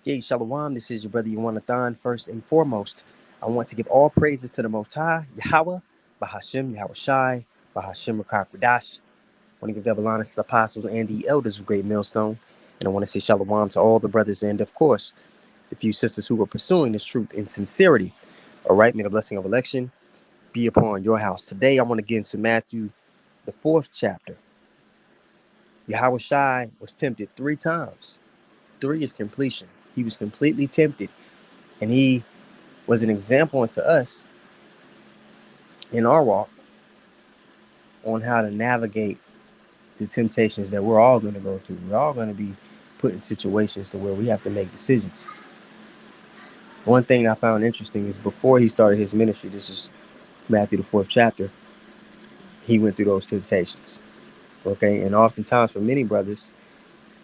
Yay, Shalom, this is your brother Yawanathan. First and foremost, I want to give all praises to the Most High, Yahweh, Bahashim, Yahweh Shai, Bahashim Rakakwadash. I want to give double honors to the apostles and the elders of Great Millstone. And I want to say Shalom to all the brothers and, of course, the few sisters who are pursuing this truth in sincerity. All right, may the blessing of election be upon your house. Today, I want to get into Matthew, the 4th chapter. Yahweh Shai was tempted 3 times. 3 is completion. He was completely tempted. And he was an example unto us in our walk on how to navigate the temptations that we're all going to go through. We're all going to be put in situations to where we have to make decisions. One thing I found interesting is before he started his ministry, this is Matthew the 4th chapter, he went through those temptations. Okay, and oftentimes for many brothers,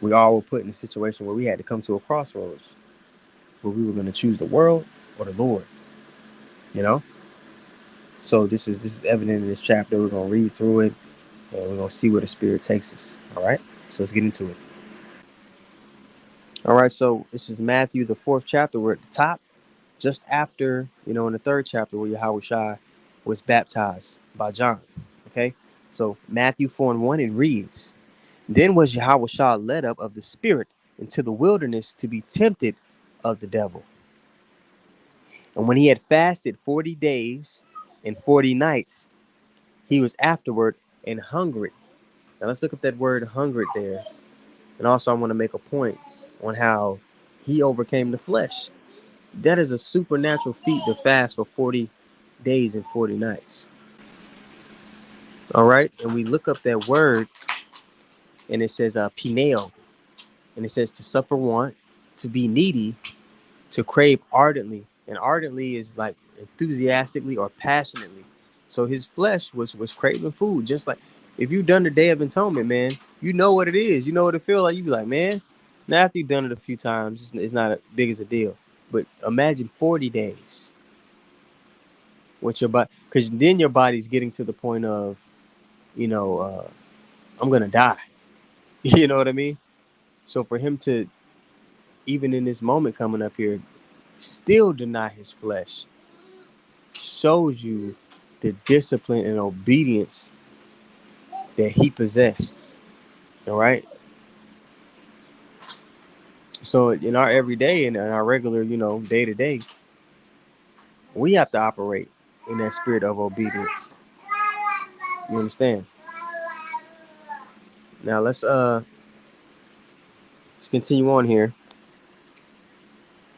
we all were put in a situation where we had to come to a crossroads where we were going to choose the world or the Lord. You know? So this is evident in this chapter. We're going to read through it and we're going to see where the Spirit takes us. All right? So let's get into it. All right, so this is Matthew, the 4th chapter. We're at the top, just after, in the 3rd chapter where Yahweh Shai was baptized by John. Okay? So Matthew 4:1, it reads, Then was Yahweh Shai led up of the Spirit into the wilderness to be tempted of the devil. And when he had fasted 40 days and 40 nights, he was afterward and hungry. Now let's look up that word hungry there. And also I want to make a point on how he overcame the flesh. That is a supernatural feat to fast for 40 days and 40 nights. All right. And we look up that word and it says pineo. And it says to suffer want, to be needy, to crave ardently. And ardently is like enthusiastically or passionately. So his flesh was craving food. Just like if you've done the Day of Atonement, man, you know what it is. You know what it feels like. You be like, man, now after you've done it a few times, it's not as big as a deal. But imagine 40 days with your body. Because then your body's getting to the point of, I'm going to die. You know what I mean? So for him to, even in this moment coming up here, still deny his flesh shows you the discipline and obedience that he possessed. All right. So in our everyday and in our regular, day to day, we have to operate in that spirit of obedience. You understand? Now let's continue on here.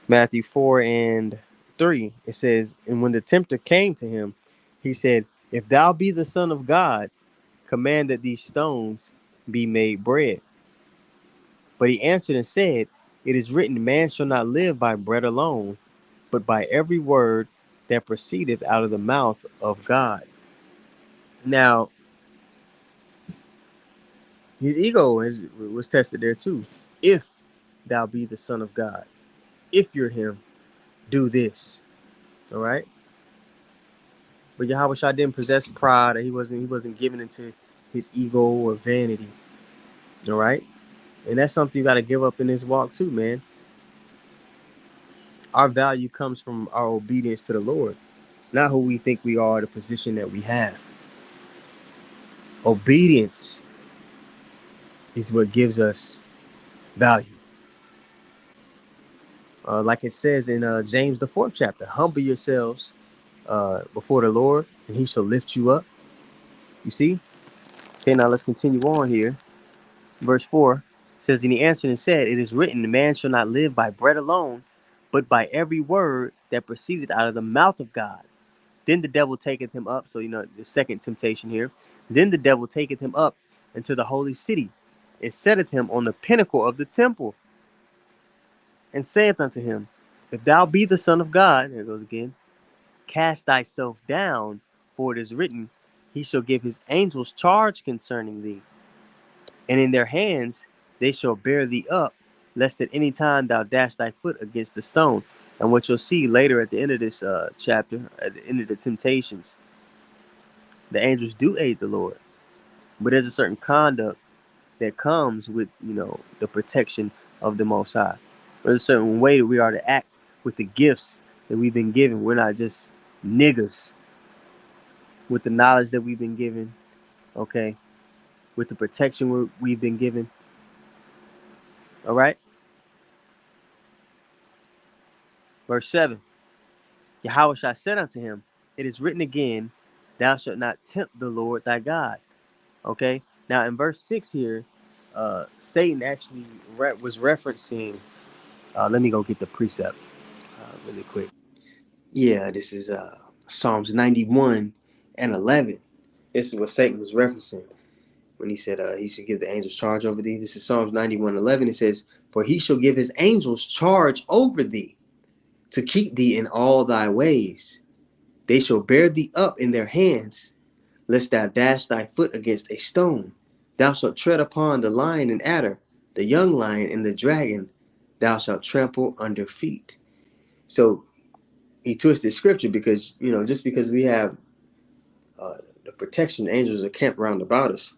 Matthew 4:3. It says, And when the tempter came to him, he said, If thou be the Son of God, command that these stones be made bread. But he answered and said, It is written, Man shall not live by bread alone, but by every word that proceedeth out of the mouth of God. Now, his ego was tested there too. If thou be the Son of God, if you're him, do this. All right. But Yahweh Shai didn't possess pride, or he wasn't given into his ego or vanity. All right. And that's something you got to give up in this walk too, man. Our value comes from our obedience to the Lord, not who we think we are, the position that we have. Obedience is what gives us value. Like it says in James the 4th chapter, humble yourselves before the Lord, and he shall lift you up. You see? Okay, now let's continue on here. Verse 4 says, And he answered and said, It is written, Man shall not live by bread alone, but by every word that proceedeth out of the mouth of God. Then the devil taketh him up. So, the second temptation here. Then the devil taketh him up into the holy city, and setteth him on the pinnacle of the temple, and saith unto him, If thou be the Son of God, there it goes again, cast thyself down, for it is written, He shall give his angels charge concerning thee, and in their hands they shall bear thee up, lest at any time thou dash thy foot against a stone. And what you'll see later at the end of this chapter, at the end of the temptations, the angels do aid the Lord, but there's a certain conduct that comes with, the protection of the Most High. There's a certain way that we are to act with the gifts that we've been given. We're not just niggas with the knowledge that we've been given, okay? With the protection we've been given, all right? Verse 7, Yahushua said unto him, it is written again, thou shalt not tempt the Lord thy God, okay? Now in verse 6 here, Satan actually was referencing, let me go get the precept really quick. Yeah, this is Psalms 91 and 11. This is what Satan was referencing when he said he should give the angels charge over thee. This is Psalms 91:11. It says, for he shall give his angels charge over thee to keep thee in all thy ways. They shall bear thee up in their hands, lest thou dash thy foot against a stone. Thou shalt tread upon the lion and adder, the young lion and the dragon, thou shalt trample under feet. So he twisted scripture because, just because we have the protection angels are camped round about us,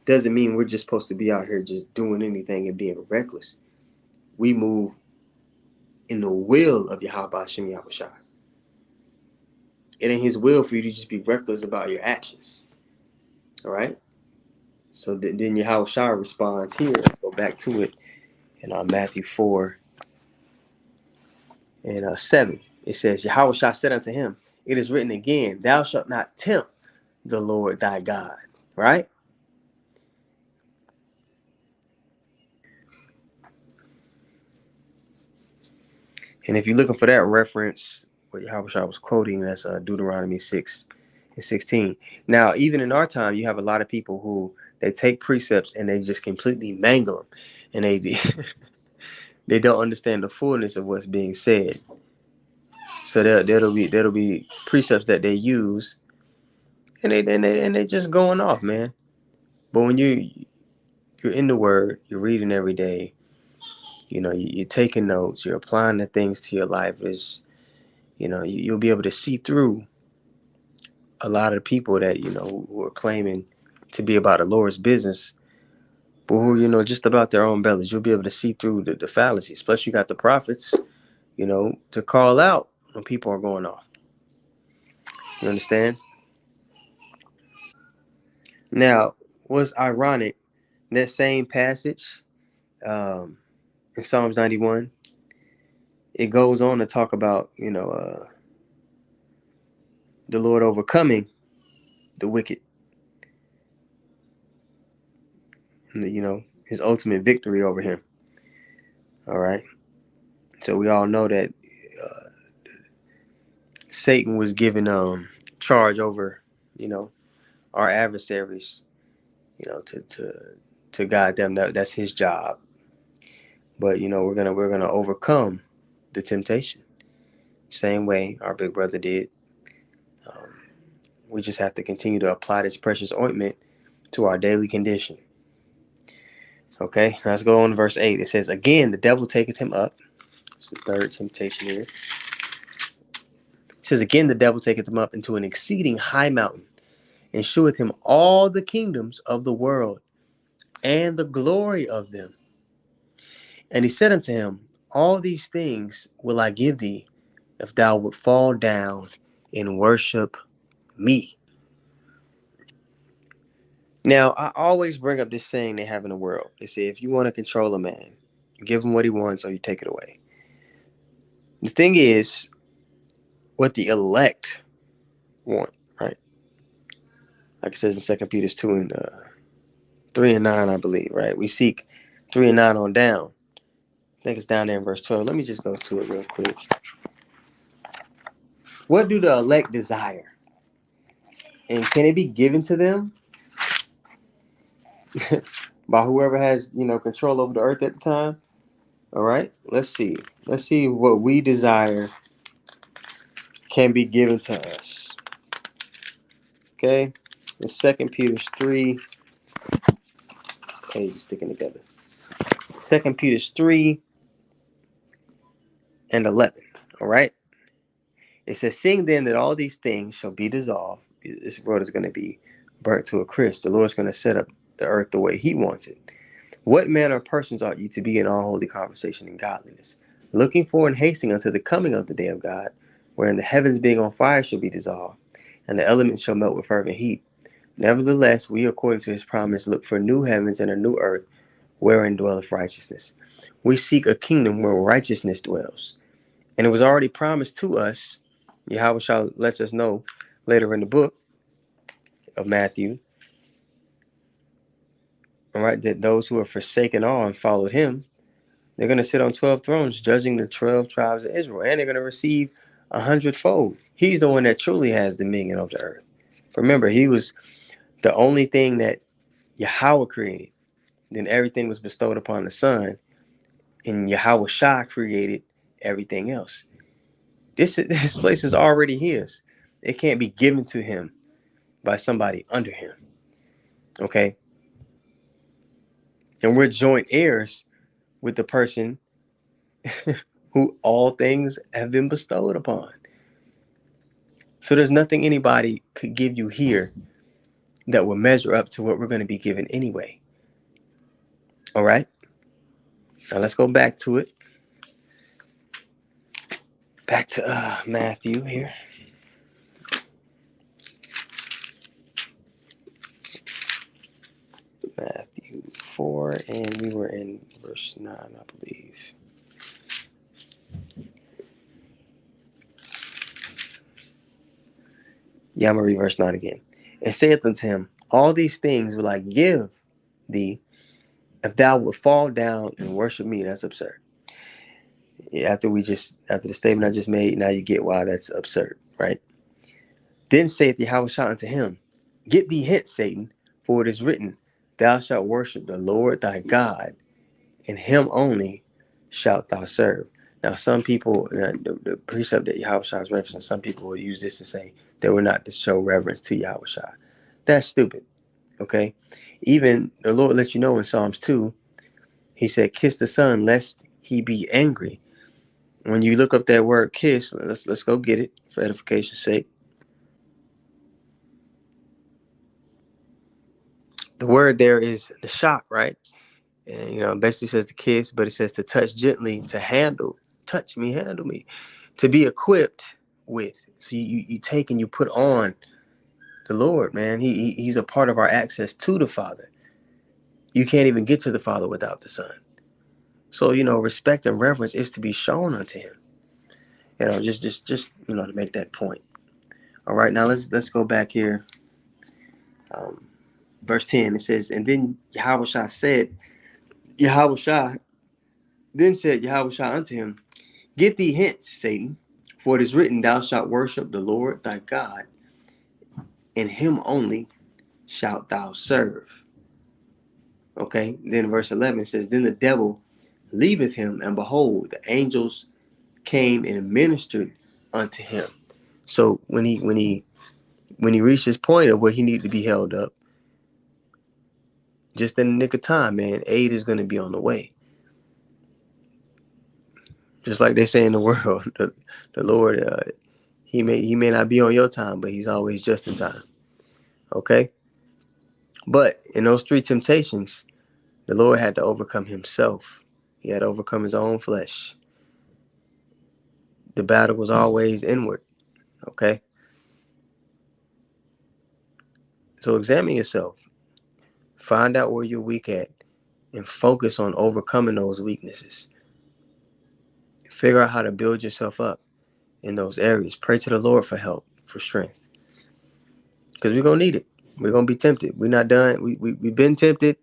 doesn't mean we're just supposed to be out here just doing anything and being reckless. We move in the will of Yahweh Hashem Yahushua. It ain't his will for you to just be reckless about your actions. All right? So then Yahushua responds here. Let's go back to it in Matthew 4 and 7. It says, Yahushua said unto him, it is written again, thou shalt not tempt the Lord thy God. Right? And if you're looking for that reference, what Yahushua was quoting, that's Deuteronomy 6:16. Now, even in our time, you have a lot of people who they take precepts and they just completely mangle them, and they they don't understand the fullness of what's being said. So that'll be precepts that they use, and they just going off, man. But when you're in the Word, you're reading every day, you're taking notes, you're applying the things to your life. You'll be able to see through a lot of the people that, who are claiming to be about the Lord's business, but who, just about their own bellies. You'll be able to see through the fallacies. Plus, you got the prophets, to call out when people are going off. You understand? Now, what's ironic, that same passage in Psalms 91, it goes on to talk about, the Lord overcoming the wicked. And, his ultimate victory over him. All right. So we all know that Satan was given charge over, our adversaries, to guide them. That's his job. But we're gonna overcome the temptation, same way our big brother did. We just have to continue to apply this precious ointment to our daily condition. Okay, let's go on to verse 8. It says, again, the devil taketh him up. It's the third temptation here. It says, again, the devil taketh him up into an exceeding high mountain, and sheweth him all the kingdoms of the world, and the glory of them. And he said unto him, all these things will I give thee, if thou wilt fall down and worship me. Now, I always bring up this saying they have in the world. They say, if you want to control a man, you give him what he wants or you take it away. The thing is, what the elect want, right? Like it says in 2 Peter 2 and 3 and 9, I believe, right? We seek 3 and 9 on down. I think it's down there in verse 12. Let me just go to it real quick. What do the elect desire? And can it be given to them by whoever has, control over the earth at the time? All right, let's see. Let's see what we desire can be given to us. Okay, in 2 Peter 3, pages sticking together. 2 Peter 3 and 11. All right, it says, seeing then that all these things shall be dissolved, this world is going to be burnt to a crisp. The Lord's going to set up the earth the way he wants it. What manner of persons ought you to be in all holy conversation and godliness, looking for and hasting unto the coming of the day of God, wherein the heavens being on fire shall be dissolved, and the elements shall melt with fervent heat. Nevertheless, we, according to his promise, look for new heavens and a new earth, wherein dwelleth righteousness. We seek a kingdom where righteousness dwells. And it was already promised to us. Yahweh lets us know later in the book of Matthew, all right, that those who have forsaken all and followed him, they're going to sit on 12 thrones, judging the 12 tribes of Israel, and they're going to receive 100-fold. He's the one that truly has dominion of the earth. Remember, he was the only thing that Yahweh created. Then everything was bestowed upon the Son, and Yahweh Shah created everything else. This place is already his. It can't be given to him by somebody under him. Okay? And we're joint heirs with the person who all things have been bestowed upon. So there's nothing anybody could give you here that will measure up to what we're going to be given anyway. All right? Now let's go back to it. Back to Matthew here. Matthew 4, and we were in verse 9, I believe. Yeah, I'm going to read verse 9 again. And saith unto him, all these things will I give thee, if thou wilt fall down and worship me. That's absurd. After the statement I just made, now you get why that's absurd, right? Then saith Yahweh unto him, get thee hence, Satan, for it is written, thou shalt worship the Lord thy God, and him only shalt thou serve. Now, some people, the precept that Yahweh is referencing, some people will use this to say they were not to show reverence to Yahweh. That's stupid, okay? Even the Lord lets you know in Psalms 2, he said, kiss the Son, lest he be angry. When you look up that word kiss, let's go get it for edification's sake. The word there is the shock, right? And basically says to kiss, but it says to touch gently, to handle, touch me, handle me, to be equipped with. So you take and you put on the Lord, man. He's a part of our access to the Father. You can't even get to the Father without the Son. So respect and reverence is to be shown unto him. Just to make that point. All right, now let's go back here. Verse 10, it says, and then Yahweh said unto him, get thee hence, Satan, for it is written, thou shalt worship the Lord thy God, and him only shalt thou serve. Okay, then verse 11 says, then the devil leaveth him, and behold, the angels came and ministered unto him. So when he reached his point of where he needed to be held up, just in the nick of time, man, aid is going to be on the way. Just like they say in the world, the Lord, he may not be on your time, but he's always just in time. Okay? But in those 3 temptations, the Lord had to overcome himself. He had to overcome his own flesh. The battle was always inward. Okay? So examine yourself. Find out where you're weak at and focus on overcoming those weaknesses. Figure out how to build yourself up in those areas. Pray to the Lord for help, for strength. Because we're going to need it. We're going to be tempted. We're not done. We've been tempted,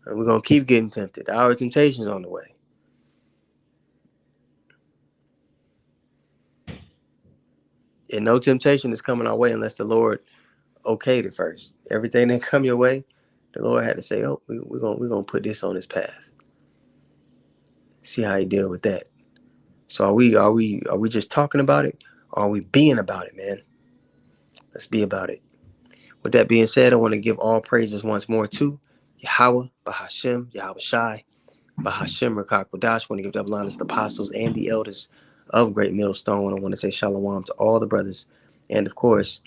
and we're going to keep getting tempted. Our temptation's on the way. And no temptation is coming our way unless the Lord okayed it first. Everything that come your way, the Lord had to say, oh, we're gonna put this on his path. See how he deal with that. So are we just talking about it? Or are we being about it, man? Let's be about it. With that being said, I want to give all praises once more to Yahweh, Bahashem, Yahweh Shai, Bahashem, Rakak Kodash. I want to give double honors to the apostles and the elders of Great Millstone. I want to say shalom to all the brothers. And of course,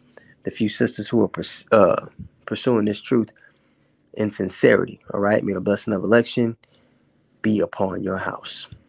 the few sisters who are pursuing this truth in sincerity. All right. May the blessing of election be upon your house.